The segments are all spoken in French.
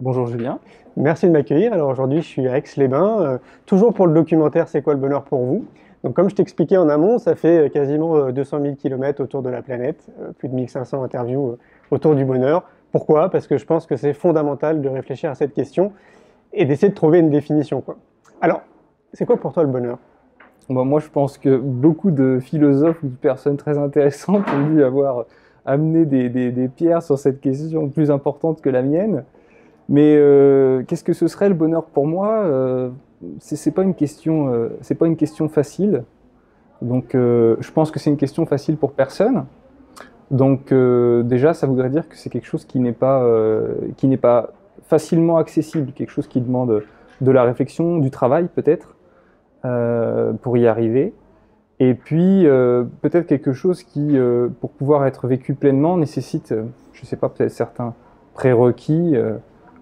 Bonjour Julien. Merci de m'accueillir. Alors aujourd'hui, je suis à Aix-les-Bains, toujours pour le documentaire C'est quoi le bonheur pour vous? Donc comme je t'expliquais en amont, ça fait quasiment 200 000 km autour de la planète, plus de 1500 interviews autour du bonheur. Pourquoi? Parce que je pense que c'est fondamental de réfléchir à cette question et d'essayer de trouver une définition, quoi. Alors, c'est quoi pour toi le bonheur? Bon, moi, je pense que beaucoup de philosophes ou de personnes très intéressantes ont dû avoir amené des pierres sur cette question plus importante que la mienne. Mais qu'est-ce que ce serait le bonheur pour moi? C'est pas une question, c'est pas une question facile. Donc, je pense que c'est une question facile pour personne. Donc, déjà, ça voudrait dire que c'est quelque chose qui n'est pas facilement accessible, quelque chose qui demande de la réflexion, du travail peut-être, pour y arriver. Et puis, peut-être quelque chose qui, pour pouvoir être vécu pleinement, nécessite, je ne sais pas, peut-être certains prérequis,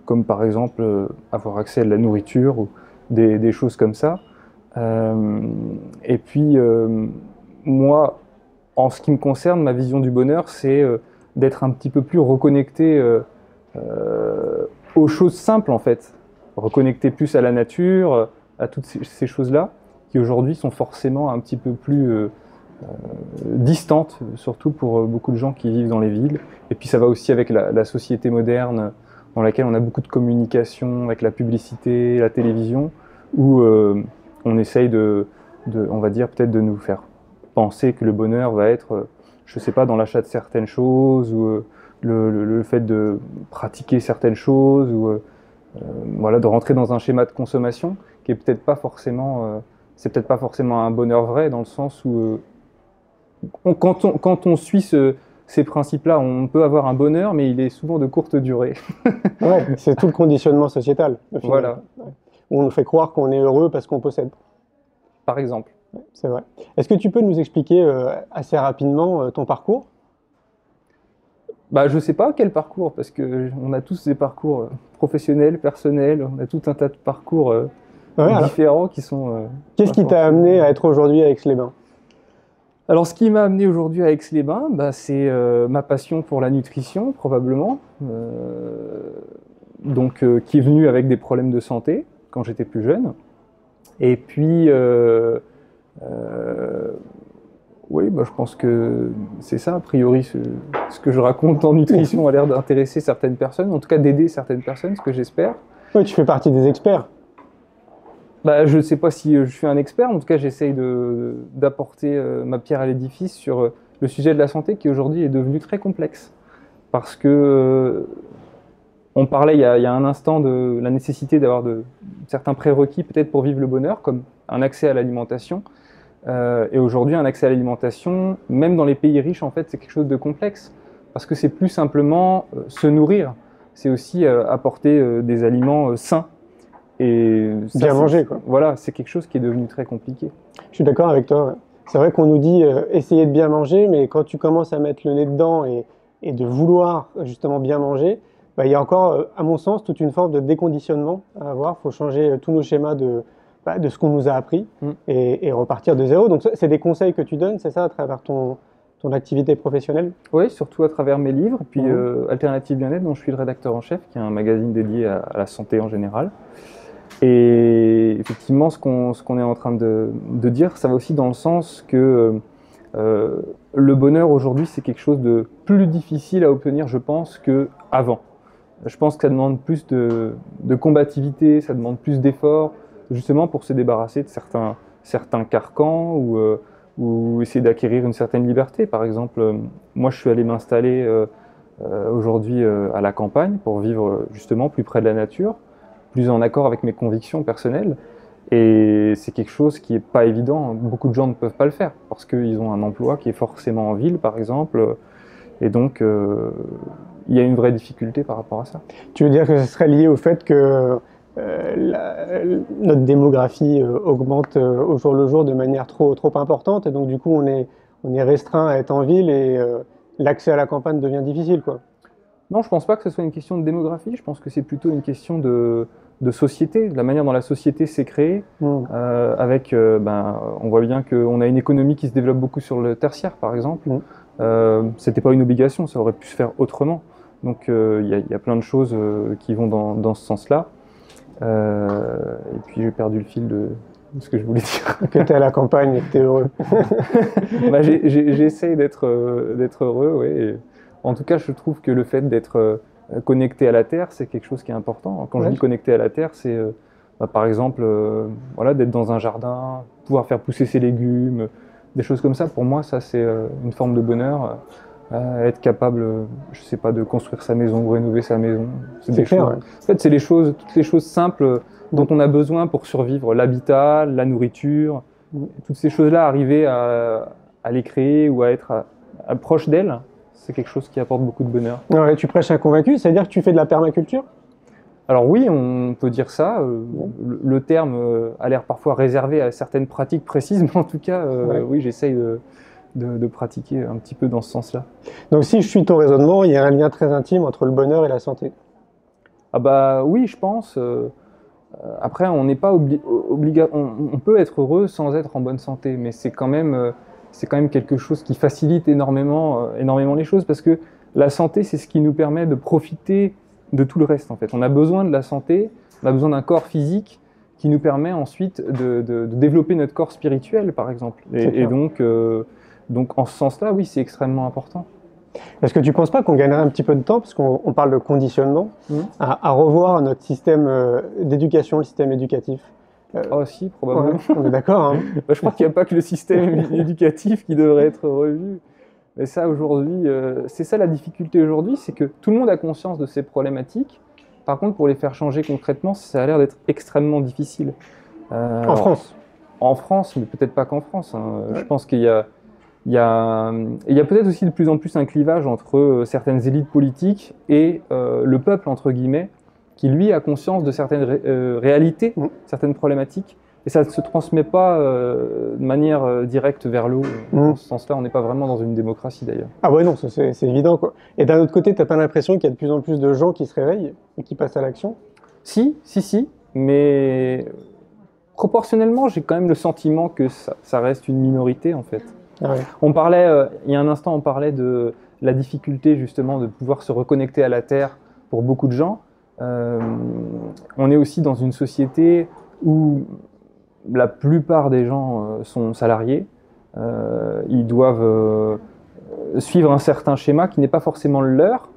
comme par exemple avoir accès à de la nourriture ou des choses comme ça. Et puis, moi, en ce qui me concerne, ma vision du bonheur, c'est d'être un petit peu plus reconnecté aux choses simples, en fait. Reconnecté plus à la nature, à toutes ces choses-là, qui aujourd'hui sont forcément un petit peu plus distantes, surtout pour beaucoup de gens qui vivent dans les villes. Et puis ça va aussi avec la société moderne, dans laquelle on a beaucoup de communication, avec la publicité, la télévision, où on essaye on va dire, peut-être de nous faire penser que le bonheur va être, je sais pas, dans l'achat de certaines choses, ou le fait de pratiquer certaines choses, ou voilà, de rentrer dans un schéma de consommation qui est peut-être pas forcément, c'est peut-être pas forcément un bonheur vrai, dans le sens où quand on suit ces principes-là, on peut avoir un bonheur, mais il est souvent de courte durée. Ouais, c'est tout le conditionnement sociétal, au final. Voilà, Ouais. Où on nous fait croire qu'on est heureux parce qu'on possède. par exemple. Ouais, c'est vrai. Est-ce que tu peux nous expliquer assez rapidement ton parcours? Bah, je sais pas quel parcours, parce que on a tous des parcours professionnels, personnels, on a tout un tas de parcours Ouais, alors, différents qui sont qu'est-ce pas qui t'a forcément. amené à être aujourd'hui à Aix-les-Bains? Alors, ce qui m'a amené aujourd'hui à Aix-les-Bains, bah, c'est ma passion pour la nutrition, probablement, donc qui est venue avec des problèmes de santé quand j'étais plus jeune. Et puis, euh, oui, bah, je pense que c'est ça, a priori, ce que je raconte en nutrition a l'air d'intéresser certaines personnes, en tout cas d'aider certaines personnes, ce que j'espère. Oui, tu fais partie des experts. Bah, je ne sais pas si je suis un expert, en tout cas j'essaye d'apporter ma pierre à l'édifice sur le sujet de la santé qui aujourd'hui est devenu très complexe. Parce que on parlait il y a un instant de la nécessité d'avoir certains prérequis peut-être pour vivre le bonheur, comme un accès à l'alimentation. Et aujourd'hui, un accès à l'alimentation, même dans les pays riches, en fait, c'est quelque chose de complexe. Parce que c'est plus simplement se nourrir, c'est aussi apporter des aliments sains. Et ça, Bien manger, quoi. voilà, c'est quelque chose qui est devenu très compliqué. Je suis d'accord avec toi. Ouais. C'est vrai qu'on nous dit essayer de bien manger, mais quand tu commences à mettre le nez dedans et de vouloir justement bien manger, bah, il y a encore, à mon sens, toute une forme de déconditionnement à avoir. Il faut changer tous nos schémas de ce qu'on nous a appris Mm. et repartir de zéro. Donc, c'est des conseils que tu donnes, c'est ça, à travers ton activité professionnelle? Oui, surtout à travers mes livres, puis Mhm. Alternative Bien-être, dont je suis le rédacteur en chef, qui est un magazine dédié à la santé en général. Et effectivement, ce qu'on est en train de dire, ça va aussi dans le sens que le bonheur aujourd'hui, c'est quelque chose de plus difficile à obtenir, je pense, qu'avant. Je pense que ça demande plus de combativité, ça demande plus d'efforts, justement pour se débarrasser de certains carcans ou essayer d'acquérir une certaine liberté. Par exemple, moi, je suis allé m'installer aujourd'hui à la campagne pour vivre justement plus près de la nature, plus en accord avec mes convictions personnelles. Et c'est quelque chose qui n'est pas évident. Beaucoup de gens ne peuvent pas le faire parce qu'ils ont un emploi qui est forcément en ville, par exemple. Et donc, il y a une vraie difficulté par rapport à ça. Tu veux dire que ce serait lié au fait que notre démographie augmente au jour le jour de manière trop importante et donc du coup on est restreint à être en ville et l'accès à la campagne devient difficile, quoi. Non, je ne pense pas que ce soit une question de démographie. Je pense que c'est plutôt une question de société, de la manière dont la société s'est créée. Mm. On voit bien qu'on a une économie qui se développe beaucoup sur le tertiaire, par exemple. Mm. C'était pas une obligation, ça aurait pu se faire autrement. Donc il y a plein de choses qui vont dans ce sens-là. Et puis j'ai perdu le fil de ce que je voulais dire. Que tu es à la campagne et que tu es heureux. Bah, j'essaye d'être heureux, ouais. Et en tout cas, je trouve que le fait d'être connecté à la Terre, c'est quelque chose qui est important. Quand je dis connecté à la Terre, c'est par exemple voilà, d'être dans un jardin, pouvoir faire pousser ses légumes, des choses comme ça. Pour moi, ça c'est une forme de bonheur. Être capable, je sais pas, de construire sa maison, rénover sa maison. C'est clair, choses. Ouais. En fait, c'est toutes les choses simples dont on a besoin pour survivre. L'habitat, la nourriture, toutes ces choses-là, arriver à les créer ou à être proche d'elles, c'est quelque chose qui apporte beaucoup de bonheur. Ouais, tu prêches un convaincu, c'est-à-dire que tu fais de la permaculture? Alors oui, on peut dire ça. Le terme a l'air parfois réservé à certaines pratiques précises, mais en tout cas, oui, j'essaye de pratiquer un petit peu dans ce sens-là. Donc si je suis ton raisonnement, il y a un lien très intime entre le bonheur et la santé. Ah bah oui, je pense. Après, on n'est pas on peut être heureux sans être en bonne santé, mais c'est quand même quelque chose qui facilite énormément les choses, parce que la santé, c'est ce qui nous permet de profiter de tout le reste en fait. On a besoin de la santé, on a besoin d'un corps physique qui nous permet ensuite de développer notre corps spirituel, par exemple. Et donc en ce sens-là, oui, c'est extrêmement important. Est-ce que tu ne penses pas qu'on gagnerait un petit peu de temps, parce qu'on parle de conditionnement, à revoir notre système d'éducation, le système éducatif? Ah si, probablement. Ouais, on est d'accord. Hein. Bah, je crois qu'il n'y a pas que le système éducatif qui devrait être revu. Mais ça, aujourd'hui, c'est ça la difficulté aujourd'hui, c'est que tout le monde a conscience de ces problématiques. Par contre, pour les faire changer concrètement, ça a l'air d'être extrêmement difficile. En France? En France, mais peut-être pas qu'en France. Hein. Je pense qu'il y a peut-être aussi de plus en plus un clivage entre certaines élites politiques et le peuple, entre guillemets, qui lui a conscience de certaines réalités, certaines problématiques, et ça ne se transmet pas de manière directe vers l'eau. Dans ce sens-là, on n'est pas vraiment dans une démocratie d'ailleurs. Ah ouais, non, c'est évident, quoi. Et d'un autre côté, tu n'as pas l'impression qu'il y a de plus en plus de gens qui se réveillent et qui passent à l'action? Si, mais proportionnellement, j'ai quand même le sentiment que ça reste une minorité en fait. Ah ouais. On parlait, il y a un instant, on parlait de la difficulté justement de pouvoir se reconnecter à la Terre pour beaucoup de gens. On est aussi dans une société où la plupart des gens sont salariés. Ils doivent suivre un certain schéma qui n'est pas forcément le leur,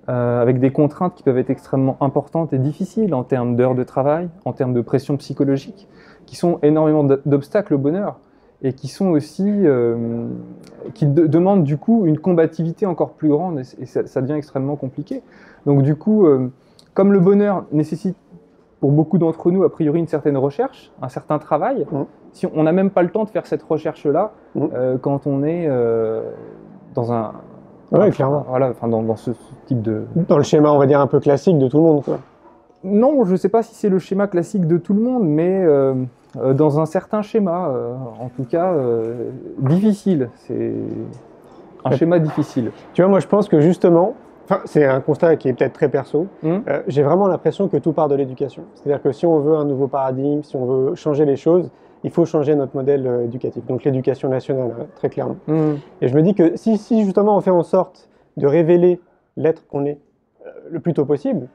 avec des contraintes qui peuvent être extrêmement importantes et difficiles en termes d'heures de travail, en termes de pression psychologique, qui sont énormément d'obstacles au bonheur et qui sont aussi qui demandent du coup une combativité encore plus grande, et ça devient extrêmement compliqué. Donc du coup, comme le bonheur nécessite pour beaucoup d'entre nous a priori une certaine recherche, un certain travail, si on n'a même pas le temps de faire cette recherche-là quand on est dans un... Ouais, clairement. Voilà, enfin dans ce type de... Dans le schéma, on va dire, un peu classique de tout le monde, quoi. Non, je ne sais pas si c'est le schéma classique de tout le monde, mais dans un certain schéma, en tout cas, difficile. C'est un schéma difficile. Tu vois, moi je pense que justement, c'est un constat qui est peut-être très perso, j'ai vraiment l'impression que tout part de l'éducation. C'est-à-dire que si on veut un nouveau paradigme, si on veut changer les choses, il faut changer notre modèle éducatif, donc l'éducation nationale, très clairement. Et je me dis que si justement on fait en sorte de révéler l'être qu'on est le plus tôt possible,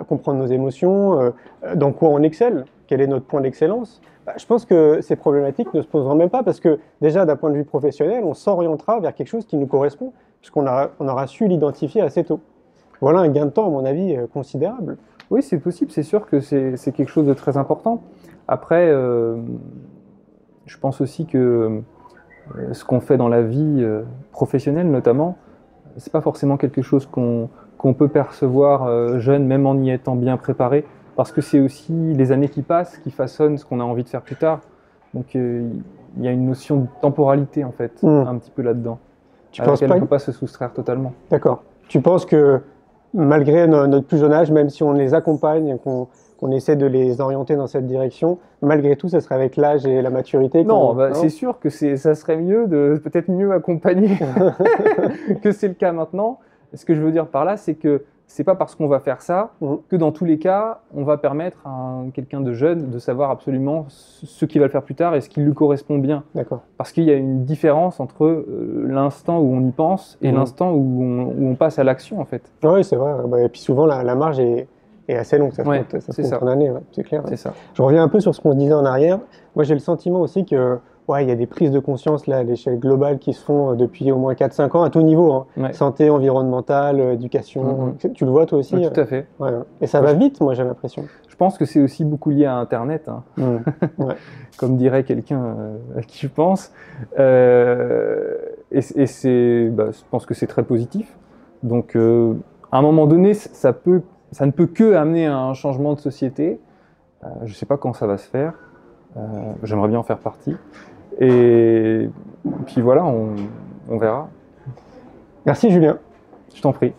comprendre nos émotions, dans quoi on excelle, quel est notre point d'excellence, je pense que ces problématiques ne se poseront même pas, parce que déjà d'un point de vue professionnel, on s'orientera vers quelque chose qui nous correspond, puisqu'on aura su l'identifier assez tôt. Voilà un gain de temps, à mon avis, considérable. Oui, c'est possible, c'est sûr que c'est quelque chose de très important. Après, je pense aussi que ce qu'on fait dans la vie professionnelle notamment, c'est pas forcément quelque chose qu'on peut percevoir jeune, même en y étant bien préparé, parce que c'est aussi les années qui passent qui façonnent ce qu'on a envie de faire plus tard. Donc il y a une notion de temporalité en fait, un petit peu là-dedans, à laquelle on ne peut pas se soustraire totalement. D'accord. Tu penses que malgré notre plus jeune âge, même si on les accompagne, qu'on essaie de les orienter dans cette direction, malgré tout, ça serait avec l'âge et la maturité? Non, c'est sûr que ça serait mieux de peut-être mieux accompagner que c'est le cas maintenant. Ce que je veux dire par là, c'est que c'est pas parce qu'on va faire ça Mhm. que dans tous les cas, on va permettre à quelqu'un de jeune de savoir absolument ce qu'il va le faire plus tard et ce qui lui correspond bien. D'accord. Parce qu'il y a une différence entre l'instant où on y pense et Mhm. l'instant où on passe à l'action, en fait. Oui, c'est vrai. Bah, et puis souvent, la marge est assez longue. Ça se Ouais, compte, ça se c'est compte ça. en années, ouais, c'est clair. C'est ça. Je reviens un peu sur ce qu'on se disait en arrière. Moi, j'ai le sentiment aussi que, ouais, il y a des prises de conscience là, à l'échelle globale qui se font depuis au moins 4-5 ans à tout niveau, hein. Ouais. Santé, environnementale, éducation. Mhm. Tu le vois toi aussi? Ouais, tout à fait. Ouais. Et ça va vite, moi, j'ai l'impression. Je pense que c'est aussi beaucoup lié à Internet, hein. Mhm. Ouais. Comme dirait quelqu'un à qui je pense. Je pense que c'est très positif. Donc, à un moment donné, ça ne peut que amener à un changement de société. Je ne sais pas quand ça va se faire. J'aimerais bien en faire partie. Et puis voilà, on verra. Merci, Julien. Je t'en prie.